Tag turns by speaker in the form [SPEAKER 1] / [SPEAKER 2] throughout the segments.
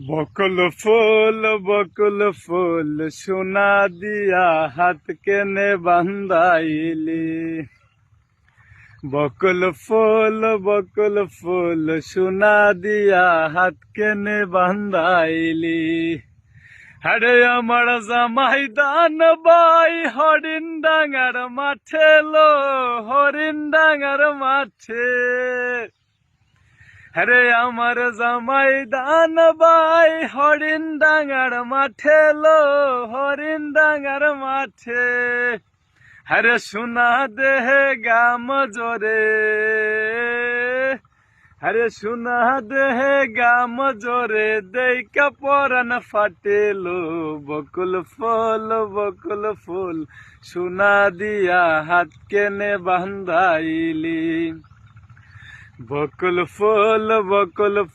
[SPEAKER 1] বকুল ফুল সোনা দিয়া হাত কেনে বান্ধাইলি। বকুল ফুল সোনা দিয়া হাত কেনে বান্ধাইলি। আরে আমার জামাই দান বাই হরিণ ডাঙার মাঠে লো, হরিণ ডাঙার মাঠে। আরে আমার জামাই দান বাই হরিণ ডাঙার মাঠে লো, হরিণ ডাঙার মাঠে। আরে সোনা দেহে গাম জোরে, আরে সোনা দেহে গাম জোরে দেইকা পরান ফাটেলো। বকুল ফুল সোনা দিয়া হাত কেনে বান্ধাইলি। বকুল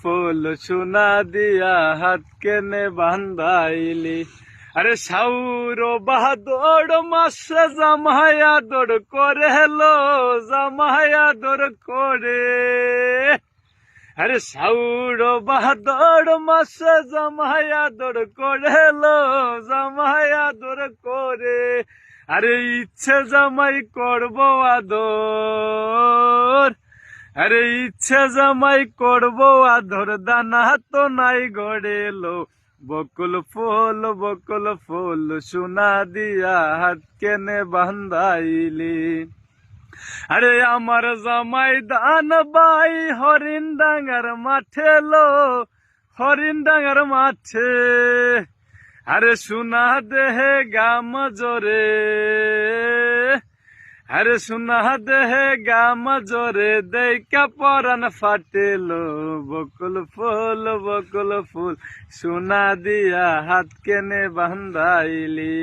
[SPEAKER 1] ফুল সোনা দিয়া হাত কেনে বান্ধাইলি। আরে সাউর বাহাদুর মাসে জামায়া দৌড় করে হেলো, জামায়া দৌড় করে। আরে সাউর বাহাদুর মাসে জামায়া দৌড় করে হেলো, জামায়া দৌড় করে। আরে ইচ্ছে জামাই করবো আদর, আরে ইচ্ছে জামাই করবো আদর, দানা তো নাই গড়েলো। বকুল ফুল সোনা দিয়া হাত কেনে বান্ধাইলি। আরে আমার জামাই দান বাই হরিণ ডাঙার মাঠে লো, হরিণ ডাঙার মাঠে। আরে সোনা দেহে গাম জোরে, আরে সোনা দেহে গাম জোরে দেইকা পরান ফাটেলো। বকুল ফুল সোনা দিয়া হাত কেনে বান্ধাইলি।